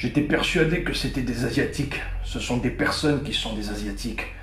J'étais persuadé que c'était des Asiatiques. Ce sont des personnes qui sont des Asiatiques.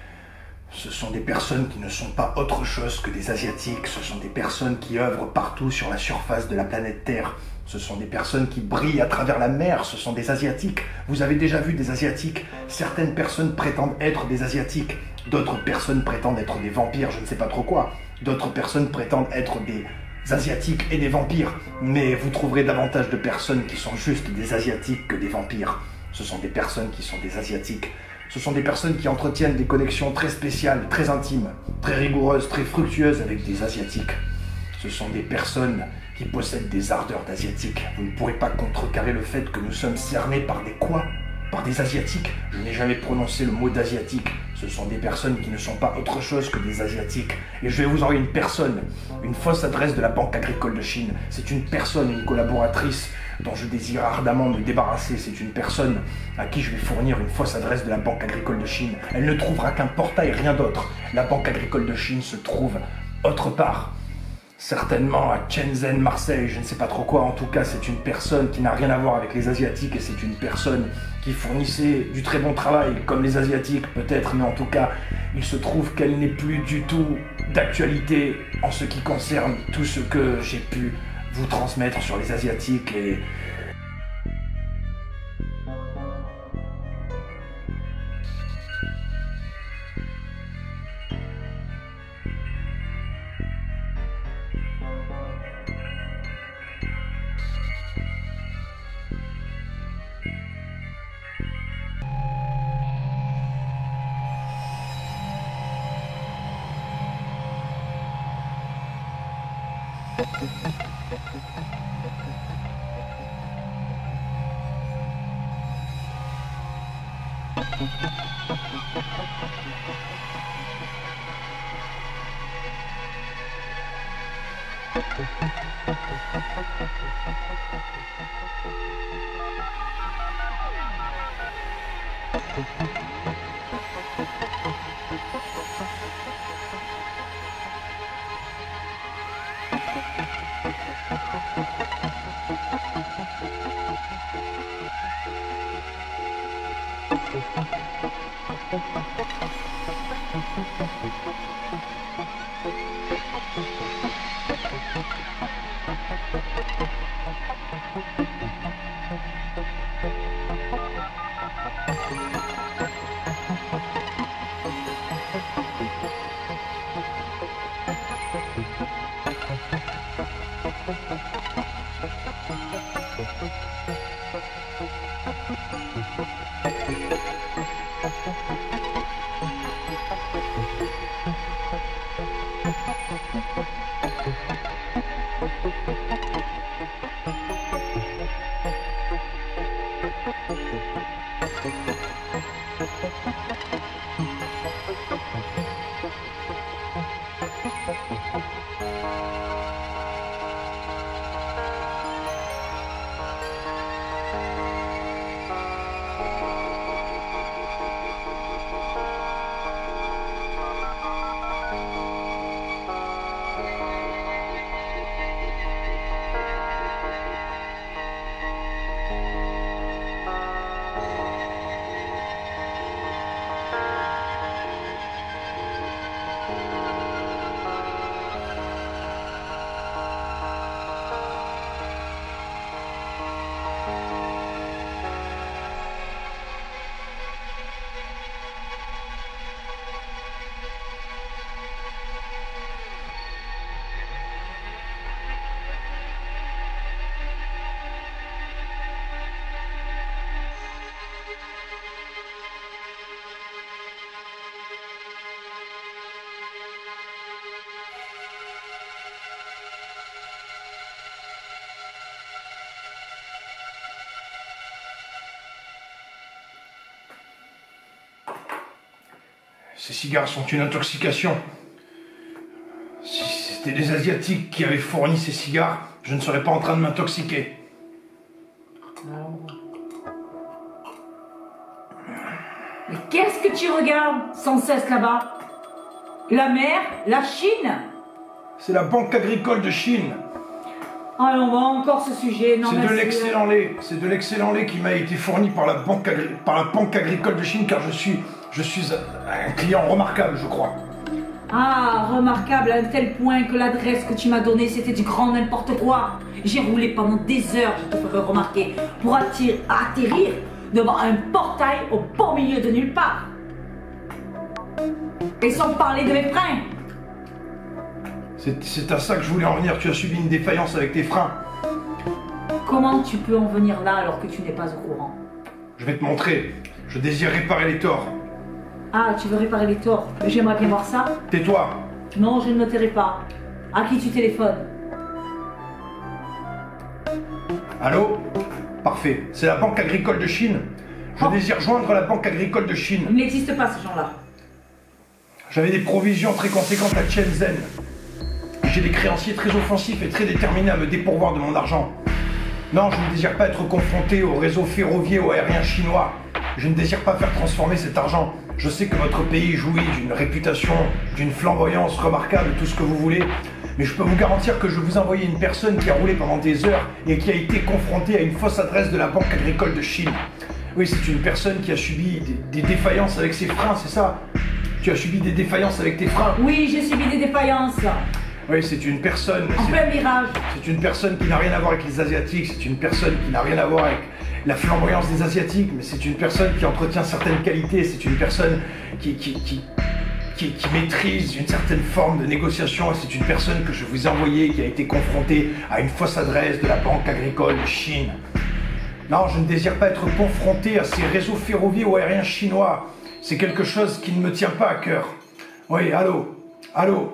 Ce sont des personnes qui ne sont pas autre chose que des Asiatiques. Ce sont des personnes qui œuvrent partout sur la surface de la planète Terre. Ce sont des personnes qui brillent à travers la mer. Ce sont des Asiatiques. Vous avez déjà vu des Asiatiques. Certaines personnes prétendent être des Asiatiques. D'autres personnes prétendent être des vampires, je ne sais pas trop quoi. D'autres personnes prétendent être des Asiatiques et des vampires. Mais vous trouverez davantage de personnes qui sont juste des Asiatiques que des vampires. Ce sont des personnes qui sont des Asiatiques. Ce sont des personnes qui entretiennent des connexions très spéciales, très intimes, très rigoureuses, très fructueuses avec des Asiatiques. Ce sont des personnes qui possèdent des ardeurs d'Asiatiques. Vous ne pourrez pas contrecarrer le fait que nous sommes cernés par des quoi? Par des Asiatiques. Je n'ai jamais prononcé le mot d'Asiatique. Ce sont des personnes qui ne sont pas autre chose que des Asiatiques. Et je vais vous envoyer une personne, une fausse adresse de la Banque agricole de Chine. C'est une personne, une collaboratrice dont je désire ardemment me débarrasser. C'est une personne à qui je vais fournir une fausse adresse de la Banque agricole de Chine. Elle ne trouvera qu'un portail, rien d'autre. La Banque agricole de Chine se trouve autre part. Certainement à Shenzhen, Marseille, je ne sais pas trop quoi. En tout cas, c'est une personne qui n'a rien à voir avec les Asiatiques et c'est une personne qui fournissait du très bon travail, comme les Asiatiques peut-être, mais en tout cas, il se trouve qu'elle n'est plus du tout d'actualité en ce qui concerne tout ce que j'ai pu vous transmettre sur les Asiatiques et... Ces cigares sont une intoxication. Si c'était des Asiatiques qui avaient fourni ces cigares, je ne serais pas en train de m'intoxiquer. Mais qu'est-ce que tu regardes sans cesse là-bas? La mer? La Chine? C'est la Banque agricole de Chine. Allons, va encore ce sujet. Non, C'est de merci. l'excellent lait. C'est de l'excellent lait qui m'a été fourni par la Banque agricole de Chine, car je suis un client remarquable, je crois. Ah, remarquable à un tel point que l'adresse que tu m'as donnée, c'était du grand n'importe quoi. J'ai roulé pendant des heures, je te ferai remarquer, pour atterrir devant un portail au beau milieu de nulle part. Et sans parler de mes freins. C'est à ça que je voulais en venir. Tu as subi une défaillance avec tes freins. Comment tu peux en venir là alors que tu n'es pas au courant? Je vais te montrer. Je désire réparer les torts. Ah, tu veux réparer les torts? J'aimerais bien voir ça. Tais-toi. Non, je ne me tairai pas. À qui tu téléphones? Allô? Parfait. C'est la Banque agricole de Chine. Je désire joindre la Banque agricole de Chine. Il n'existe pas ces gens-là. J'avais des provisions très conséquentes à Shenzhen. J'ai des créanciers très offensifs et très déterminés à me dépourvoir de mon argent. Non, je ne désire pas être confronté au réseau ferroviaire ou aérien chinois. Je ne désire pas faire transformer cet argent. Je sais que votre pays jouit d'une réputation, d'une flamboyance remarquable, tout ce que vous voulez. Mais je peux vous garantir que je vous envoyer une personne qui a roulé pendant des heures et qui a été confrontée à une fausse adresse de la Banque agricole de Chine. Oui, c'est une personne qui a subi des défaillances avec ses freins, c'est ça? Tu as subi des défaillances avec tes freins? Oui, j'ai subi des défaillances. Oui, c'est une personne... En plein virage. C'est une personne qui n'a rien à voir avec les Asiatiques, c'est une personne qui n'a rien à voir avec la flamboyance des Asiatiques, mais c'est une personne qui entretient certaines qualités, c'est une personne qui maîtrise une certaine forme de négociation, et c'est une personne que je vous ai envoyée qui a été confrontée à une fausse adresse de la Banque agricole de Chine. Non, je ne désire pas être confronté à ces réseaux ferroviaires ou aériens chinois. C'est quelque chose qui ne me tient pas à cœur. Oui, allô? Allô?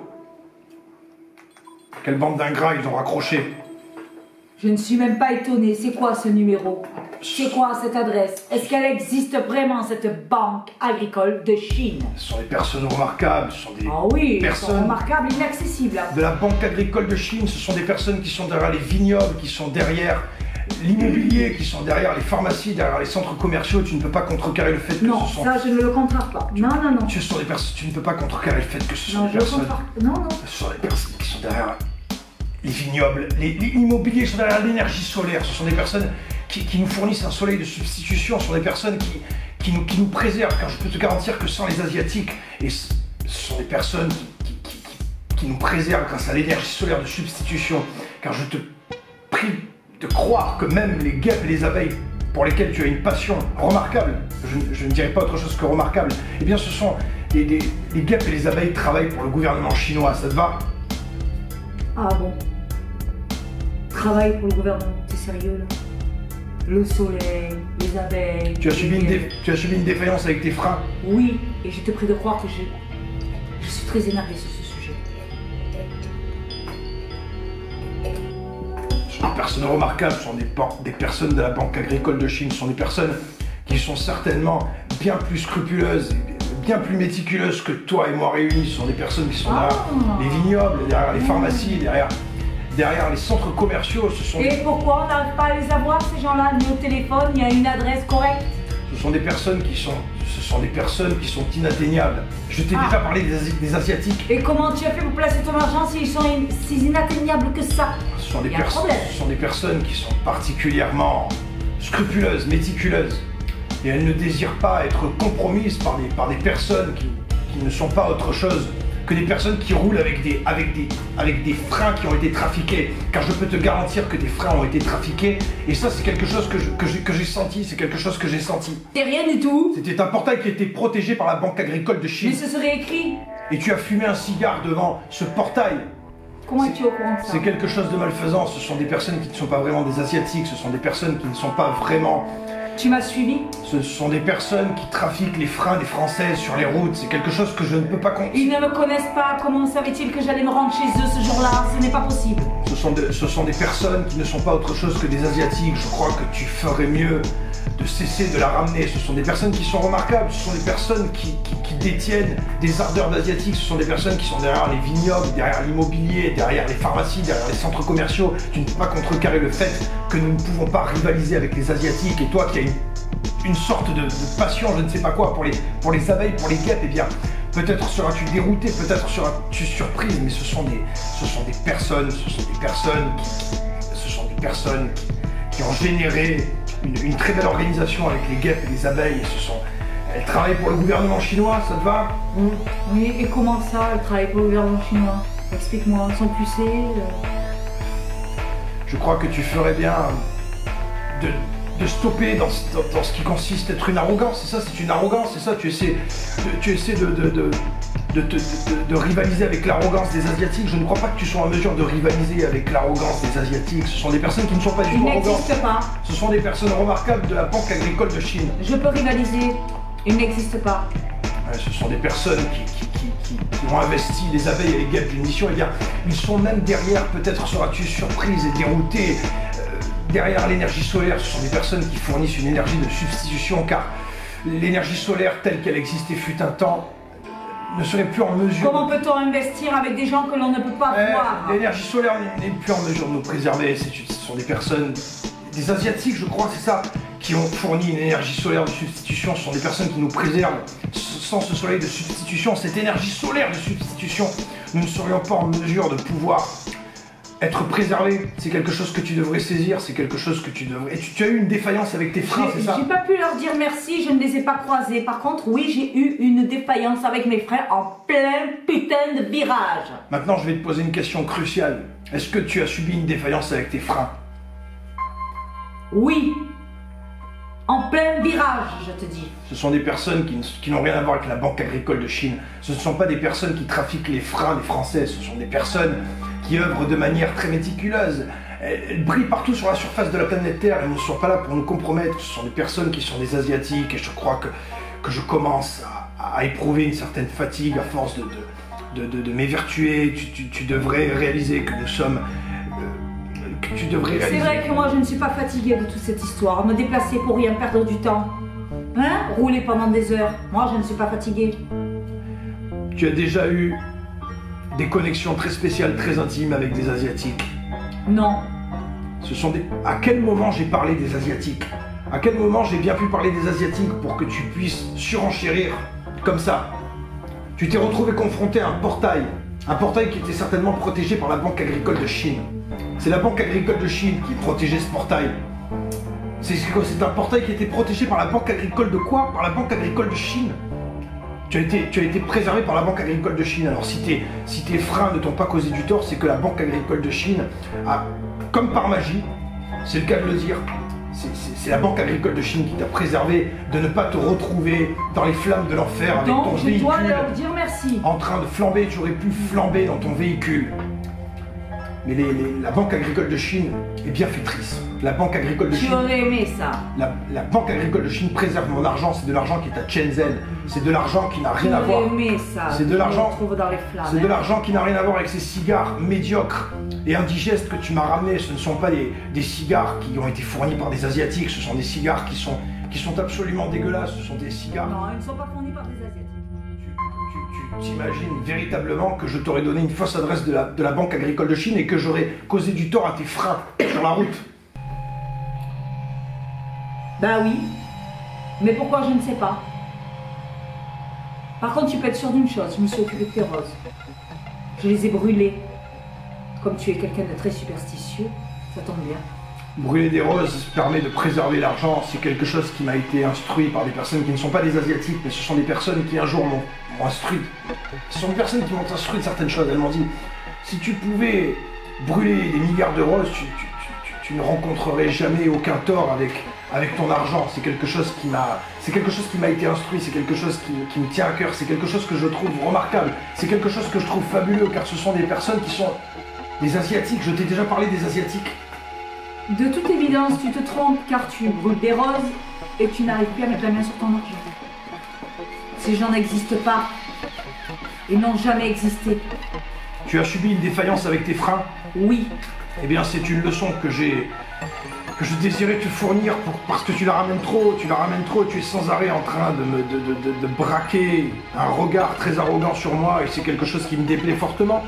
Quelle bande d'ingrats, ils ont raccroché. Je ne suis même pas étonnée. C'est quoi ce numéro? C'est quoi cette adresse? Est-ce qu'elle existe vraiment, cette Banque agricole de Chine? Ce sont des personnes remarquables, ce sont des Ah oui, personnes remarquables, inaccessibles. de la Banque agricole de Chine. Ce sont des personnes qui sont derrière les vignobles, qui sont derrière l'immobilier, qui sont derrière les pharmacies, derrière les centres commerciaux. Tu ne peux pas contrecarrer le fait que Non, ce sont... ça je ne le contrarie pas. Non, non, non. Tu ne peux pas contrecarrer le fait que ce sont Non, des je le personnes... contrarie. Non, non. Ce sont des personnes qui sont derrière les vignobles, l'immobilier, qui sont derrière l'énergie solaire. Ce sont des personnes qui nous fournissent un soleil de substitution. Ce sont des personnes qui nous préservent. Car je peux te garantir que sans les Asiatiques, et ce sont des personnes qui nous préservent grâce à l'énergie solaire de substitution. Car je te prie de croire que même les guêpes et les abeilles, pour lesquelles tu as une passion remarquable, je ne dirais pas autre chose que remarquable, eh bien ce sont les guêpes et les abeilles travaillent pour le gouvernement chinois, ça te va? Ah bon? Travail pour le gouvernement, t'es sérieux là? Le soleil, les abeilles... Tu as subi une défaillance avec tes freins? Oui, et je te prie de croire que je suis très énervée sur ce sujet. Ce sont des personnes remarquables, ce sont des personnes de la Banque agricole de Chine, ce sont des personnes qui sont certainement bien plus scrupuleuses, bien plus méticuleuses que toi et moi réunis. Ce sont des personnes qui sont derrière les vignobles, derrière les pharmacies, derrière les centres commerciaux. Et pourquoi on n'arrive pas à les avoir, ces gens-là, ni au téléphone, ni à une adresse correcte? Ce sont des personnes qui sont inatteignables. Je t'ai déjà parlé des Asiatiques. Et comment tu as fait pour placer ton argent s'ils sont si inatteignables que ça? Ce sont des personnes qui sont particulièrement scrupuleuses, méticuleuses. Et elles ne désirent pas être compromises par des personnes qui ne sont pas autre chose que des personnes qui roulent avec des freins qui ont été trafiqués. Car je peux te garantir que des freins ont été trafiqués. Et ça, c'est quelque chose que j'ai senti. C'est quelque chose que j'ai senti. C'est rien du tout. C'était un portail qui était protégé par la Banque agricole de Chine. Mais ce serait écrit. Et tu as fumé un cigare devant ce portail. Comment es-tu au courant de ça? C'est quelque chose de malfaisant. Ce sont des personnes qui ne sont pas vraiment des Asiatiques. Ce sont des personnes qui ne sont pas vraiment... Tu m'as suivi? Ce sont des personnes qui trafiquent les freins des Françaises sur les routes. C'est quelque chose que je ne peux pas comprendre. Ils ne me connaissent pas. Comment savaient-ils que j'allais me rendre chez eux ce jour-là? Ce n'est pas possible. Ce sont des personnes qui ne sont pas autre chose que des Asiatiques. Je crois que tu ferais mieux de cesser de la ramener. Ce sont des personnes qui sont remarquables. Ce sont des personnes qui détiennent des ardeurs d'Asiatiques. Ce sont des personnes qui sont derrière les vignobles, derrière l'immobilier, derrière les pharmacies, derrière les centres commerciaux. Tu ne peux pas contrecarrer le fait que nous ne pouvons pas rivaliser avec les Asiatiques. Et toi qui as une sorte de passion, je ne sais pas quoi, pour les abeilles, pour les guêpes, eh bien, peut-être seras-tu dérouté, peut-être seras-tu surprise, mais ce sont des personnes personnes qui ont généré une très belle organisation avec les guêpes et les abeilles. Elles travaillent pour le gouvernement chinois, ça te va? Oui, et comment ça, elles travaillent pour le gouvernement chinois? Explique-moi, elles sont pucées Je crois que tu ferais bien de stopper dans ce qui consiste à être une arrogance, c'est ça, c'est une arrogance, c'est ça, tu essaies de rivaliser avec l'arrogance des Asiatiques. Je ne crois pas que tu sois en mesure de rivaliser avec l'arrogance des Asiatiques. Ce sont des personnes qui ne sont pas du tout arrogantes. Il n'existe pas. Ce sont des personnes remarquables de la Banque agricole de Chine. Je peux rivaliser. Il n'existe pas. Ouais, ce sont des personnes qui ont investi les abeilles et les guêpes d'une mission. Eh bien, ils sont même derrière, peut-être seras-tu surprise et déroutée, derrière l'énergie solaire. Ce sont des personnes qui fournissent une énergie de substitution, car l'énergie solaire telle qu'elle existait fut un temps ne serait plus en mesure... Comment peut-on investir avec des gens que l'on ne peut pas voir? L'énergie solaire n'est plus en mesure de nous préserver. Ce sont des personnes, des Asiatiques, je crois, c'est ça, qui ont fourni une énergie solaire de substitution. Ce sont des personnes qui nous préservent. Sans ce soleil de substitution, cette énergie solaire de substitution, nous ne serions pas en mesure de pouvoir être préservés. C'est quelque chose que tu devrais saisir, c'est quelque chose que tu devrais... Et tu as eu une défaillance avec tes freins, c'est ça? J'ai pas pu leur dire merci, je ne les ai pas croisés. Par contre, oui, j'ai eu une défaillance avec mes freins en plein putain de virage. Maintenant, je vais te poser une question cruciale. Est-ce que tu as subi une défaillance avec tes freins? Oui. En plein virage, je te dis. Ce sont des personnes qui n'ont rien à voir avec la Banque agricole de Chine. Ce ne sont pas des personnes qui trafiquent les freins des Français. Ce sont des personnes qui œuvrent de manière très méticuleuse. Elles brillent partout sur la surface de la planète Terre. Elles ne sont pas là pour nous compromettre. Ce sont des personnes qui sont des Asiatiques. Et je crois que je commence à éprouver une certaine fatigue à force de m'évertuer. Tu devrais réaliser que nous sommes... C'est vrai que moi je ne suis pas fatiguée de toute cette histoire. Me déplacer pour rien, perdre du temps. Hein? Rouler pendant des heures. Moi je ne suis pas fatiguée. Tu as déjà eu des connexions très spéciales, très intimes avec des Asiatiques? Non. À quel moment j'ai parlé des Asiatiques? À quel moment j'ai bien pu parler des Asiatiques pour que tu puisses surenchérir comme ça? Tu t'es retrouvé confronté à un portail qui était certainement protégé par la Banque agricole de Chine. C'est la Banque agricole de Chine qui protégeait ce portail. C'est un portail qui était protégé par la Banque agricole de quoi? Par la Banque agricole de Chine. Tu as été préservé par la Banque agricole de Chine. Alors si tes freins ne t'ont pas causé du tort, c'est que la Banque agricole de Chine a, comme par magie, c'est le cas de le dire, c'est la Banque agricole de Chine qui t'a préservé de ne pas te retrouver dans les flammes de l'enfer avec ton véhicule. Donc je dois leur dire merci. En train de flamber, tu aurais pu flamber dans ton véhicule. Mais la Banque agricole de Chine est bienfaitrice. La Banque agricole de Chine... Tu aurais aimé ça. La Banque agricole de Chine préserve mon argent. C'est de l'argent qui est à Shenzhen. C'est de l'argent qui n'a rien à voir... Tu aurais aimé ça. C'est de l'argent... C'est de hein. l'argent qui n'a rien à voir avec ces cigares médiocres et indigestes que tu m'as ramenés. Ce ne sont pas des cigares qui ont été fournis par des Asiatiques. Ce sont des cigares qui sont absolument dégueulasses. Ce sont des cigares... Non, ils ne sont pas fournis par des Asiatiques. Tu t'imagines véritablement que je t'aurais donné une fausse adresse de la Banque agricole de Chine et que j'aurais causé du tort à tes freins sur la route? Bah oui. Mais pourquoi, je ne sais pas. Par contre, tu peux être sûr d'une chose, je me suis occupée de tes roses. Je les ai brûlées. Comme tu es quelqu'un de très superstitieux, ça tombe bien. Brûler des roses permet de préserver l'argent. C'est quelque chose qui m'a été instruit par des personnes qui ne sont pas des Asiatiques, mais ce sont des personnes qui un jour m'ont instruit. Ce sont des personnes qui m'ont instruit de certaines choses. Elles m'ont dit, si tu pouvais brûler des milliards de roses, tu ne rencontrerais jamais aucun tort avec ton argent. C'est quelque chose qui m'a été instruit, c'est quelque chose qui me tient à cœur, c'est quelque chose que je trouve remarquable, c'est quelque chose que je trouve fabuleux, car ce sont des personnes qui sont des Asiatiques. Je t'ai déjà parlé des Asiatiques. De toute évidence, tu te trompes car tu brûles des roses et tu n'arrives plus à mettre la main sur ton argent. Ces gens n'existent pas. Ils n'ont jamais existé. Tu as subi une défaillance avec tes freins? Oui. Eh bien, c'est une leçon que je désirais te fournir parce que tu la ramènes trop, tu es sans arrêt en train de braquer un regard très arrogant sur moi et c'est quelque chose qui me déplaît fortement.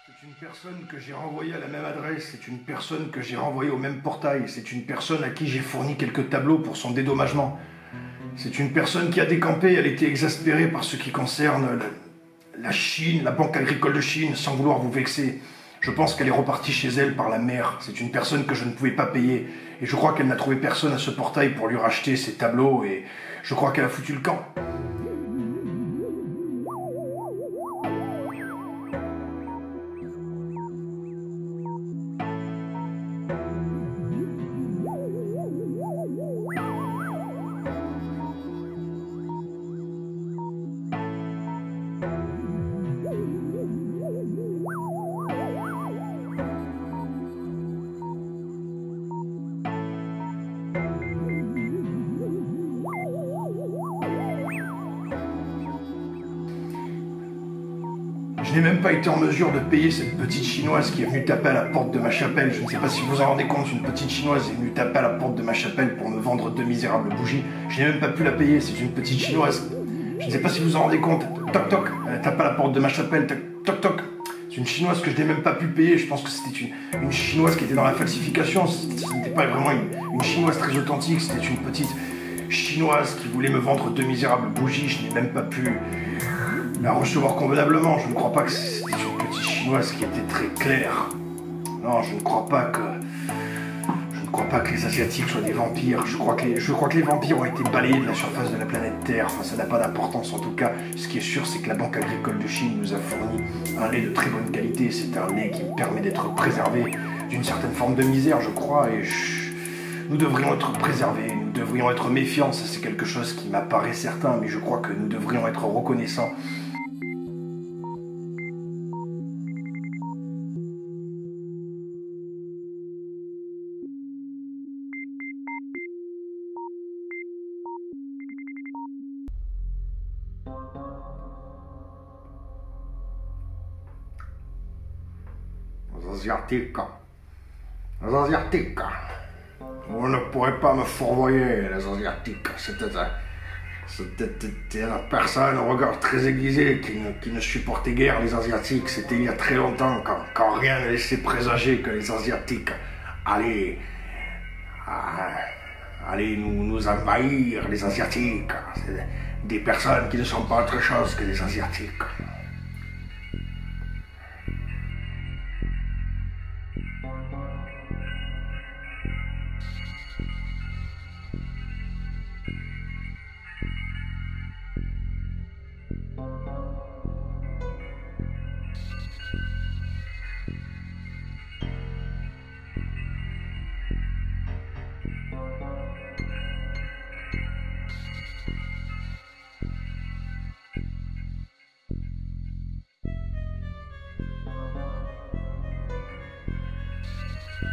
C'est une personne que j'ai renvoyée à la même adresse, c'est une personne que j'ai renvoyée au même portail, c'est une personne à qui j'ai fourni quelques tableaux pour son dédommagement. C'est une personne qui a décampé, elle était exaspérée par ce qui concerne la Chine, la Banque agricole de Chine, sans vouloir vous vexer. Je pense qu'elle est repartie chez elle par la mer. C'est une personne que je ne pouvais pas payer. Et je crois qu'elle n'a trouvé personne à ce portail pour lui racheter ses tableaux et je crois qu'elle a foutu le camp. Je n'ai même pas été en mesure de payer cette petite chinoise qui est venue taper à la porte de ma chapelle. Je ne sais pas si vous vous en rendez compte, une petite chinoise est venue taper à la porte de ma chapelle pour me vendre 2 misérables bougies. Je n'ai même pas pu la payer, c'est une petite chinoise. Je ne sais pas si vous vous en rendez compte. Toc toc, elle tape à la porte de ma chapelle. Toc toc. C'est une chinoise que je n'ai même pas pu payer. Je pense que c'était une chinoise qui était dans la falsification. Ce n'était pas vraiment une chinoise très authentique, c'était une petite chinoise qui voulait me vendre 2 misérables bougies. Je n'ai même pas pu la recevoir convenablement. Je ne crois pas que c'était une petite chinoise qui était très claire. Non, je ne crois pas que les Asiatiques soient des vampires. Je crois que les vampires ont été balayés de la surface de la planète Terre. Enfin, ça n'a pas d'importance en tout cas. Ce qui est sûr, c'est que la Banque agricole de Chine nous a fourni un lait de très bonne qualité. C'est un lait qui permet d'être préservé d'une certaine forme de misère, je crois. Et nous devrions être préservés, nous devrions être méfiants. Ça, c'est quelque chose qui m'apparaît certain, mais je crois que nous devrions être reconnaissants. Les Asiatiques, vous ne pourrez pas me fourvoyer, les Asiatiques. C'était une personne au regard très aiguisé qui ne supportait guère les Asiatiques. C'était il y a très longtemps, quand rien ne laissait présager que les Asiatiques allaient nous envahir, les Asiatiques. C'est des personnes qui ne sont pas autre chose que les Asiatiques.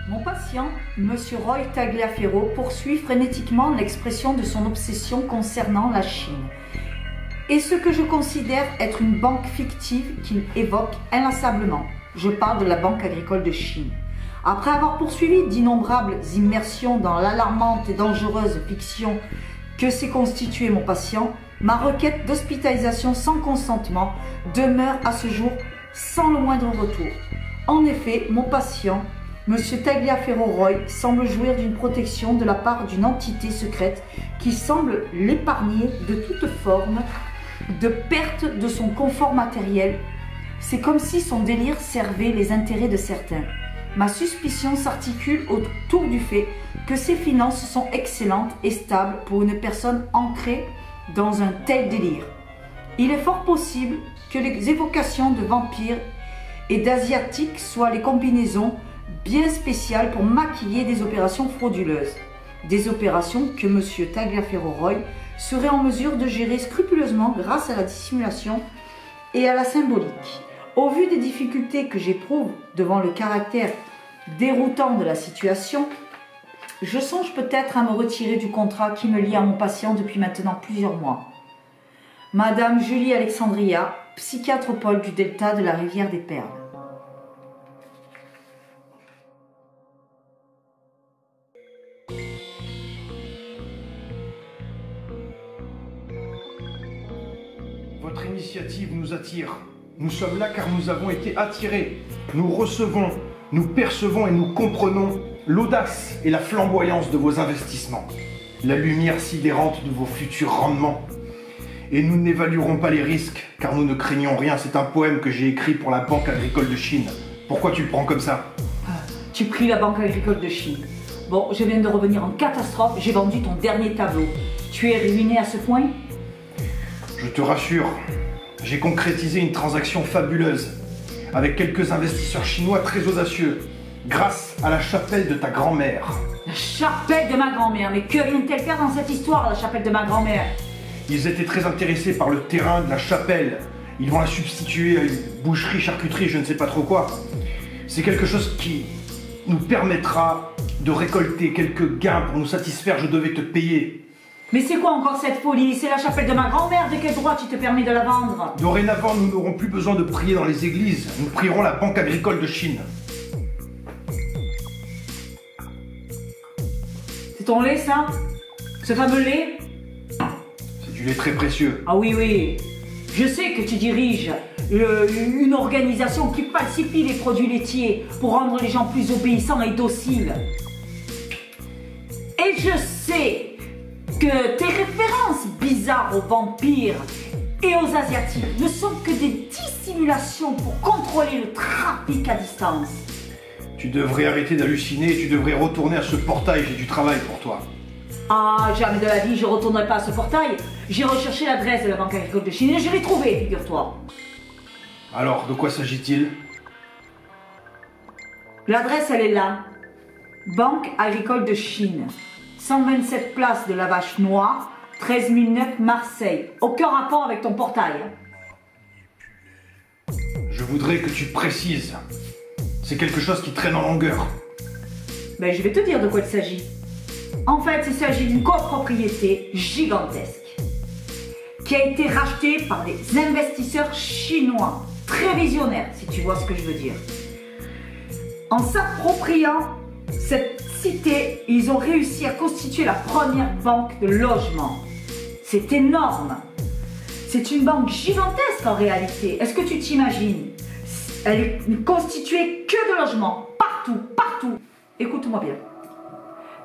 Mon patient, M. Roy Tagliaferro, poursuit frénétiquement l'expression de son obsession concernant la Chine et ce que je considère être une banque fictive qu'il évoque inlassablement. Je parle de la Banque agricole de Chine. Après avoir poursuivi d'innombrables immersions dans l'alarmante et dangereuse fiction que s'est constituée mon patient, ma requête d'hospitalisation sans consentement demeure à ce jour sans le moindre retour. En effet, mon patient Monsieur Tagliaferro-Roy semble jouir d'une protection de la part d'une entité secrète qui semble l'épargner de toute forme de perte de son confort matériel. C'est comme si son délire servait les intérêts de certains. Ma suspicion s'articule autour du fait que ses finances sont excellentes et stables pour une personne ancrée dans un tel délire. Il est fort possible que les évocations de vampires et d'asiatiques soient les combinaisons bien spéciales pour maquiller des opérations frauduleuses. Des opérations que M. Tagliaferro-Roy serait en mesure de gérer scrupuleusement grâce à la dissimulation et à la symbolique. Au vu des difficultés que j'éprouve devant le caractère déroutant de la situation, je songe peut-être à me retirer du contrat qui me lie à mon patient depuis maintenant plusieurs mois. Madame Julie Alexandria, psychiatre au pôle du delta de la rivière des Perles. Votre initiative nous attire. Nous sommes là car nous avons été attirés. Nous recevons, nous percevons et nous comprenons l'audace et la flamboyance de vos investissements, la lumière sidérante de vos futurs rendements. Et nous n'évaluerons pas les risques car nous ne craignons rien. C'est un poème que j'ai écrit pour la Banque agricole de Chine. Pourquoi tu le prends comme ça? Tu pries la Banque agricole de Chine. Bon, je viens de revenir en catastrophe. J'ai vendu ton dernier tableau. Tu es ruiné à ce point? Je te rassure, j'ai concrétisé une transaction fabuleuse avec quelques investisseurs chinois très audacieux grâce à la chapelle de ta grand-mère. La chapelle de ma grand-mère? Mais que vient-elle faire dans cette histoire, la chapelle de ma grand-mère? Ils étaient très intéressés par le terrain de la chapelle. Ils vont la substituer à une boucherie, charcuterie, je ne sais pas trop quoi. C'est quelque chose qui nous permettra de récolter quelques gains pour nous satisfaire. Je devais te payer. Mais c'est quoi encore cette folie? C'est la chapelle de ma grand-mère. De quel droit tu te permets de la vendre? Dorénavant, nous n'aurons plus besoin de prier dans les églises. Nous prierons la Banque agricole de Chine. C'est ton lait, ça? Ce fameux lait? C'est du lait très précieux. Ah oui, oui. Je sais que tu diriges une organisation qui falsifie les produits laitiers pour rendre les gens plus obéissants et dociles. Et je sais que tes références bizarres aux vampires et aux asiatiques ne sont que des dissimulations pour contrôler le trafic à distance. Tu devrais arrêter d'halluciner et tu devrais retourner à ce portail. J'ai du travail pour toi. Ah, jamais de la vie, je ne retournerai pas à ce portail. J'ai recherché l'adresse de la Banque agricole de Chine et je l'ai trouvée, figure-toi. Alors, de quoi s'agit-il? L'adresse, elle est là. Banque agricole de Chine. 127 place de la Vache Noire, 13 009 Marseille. Aucun rapport avec ton portail. Je voudrais que tu précises. C'est quelque chose qui traîne en longueur. Ben, je vais te dire de quoi il s'agit. En fait, il s'agit d'une copropriété gigantesque qui a été rachetée par des investisseurs chinois, très visionnaires, si tu vois ce que je veux dire. En s'appropriant cette cité, ils ont réussi à constituer la première banque de logement. C'est énorme. C'est une banque gigantesque en réalité. Est-ce que tu t'imagines? Elle est constituée que de logements, partout, partout. Écoute-moi bien.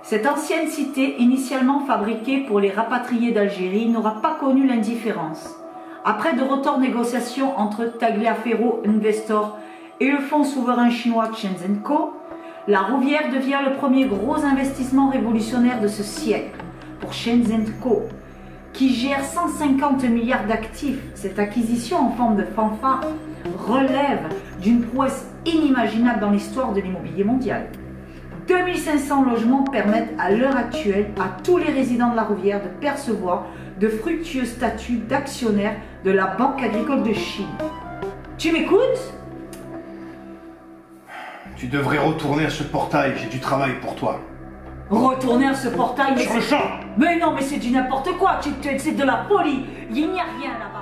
Cette ancienne cité, initialement fabriquée pour les rapatriés d'Algérie, n'aura pas connu l'indifférence. Après de retors négociations entre Tagliaferro Investor et le fonds souverain chinois Shenzhen Co., la Rouvière devient le premier gros investissement révolutionnaire de ce siècle pour Shenzhen Co., qui gère 150 milliards d'actifs. Cette acquisition en forme de fanfare relève d'une prouesse inimaginable dans l'histoire de l'immobilier mondial. 2500 logements permettent à l'heure actuelle à tous les résidents de la Rouvière de percevoir de fructueux statuts d'actionnaires de la Banque agricole de Chine. Tu m'écoutes? Tu devrais retourner à ce portail, j'ai du travail pour toi. Retourner à ce portail? Sur le champ! Mais non, mais c'est du n'importe quoi, c'est de la folie. Il n'y a rien là-bas.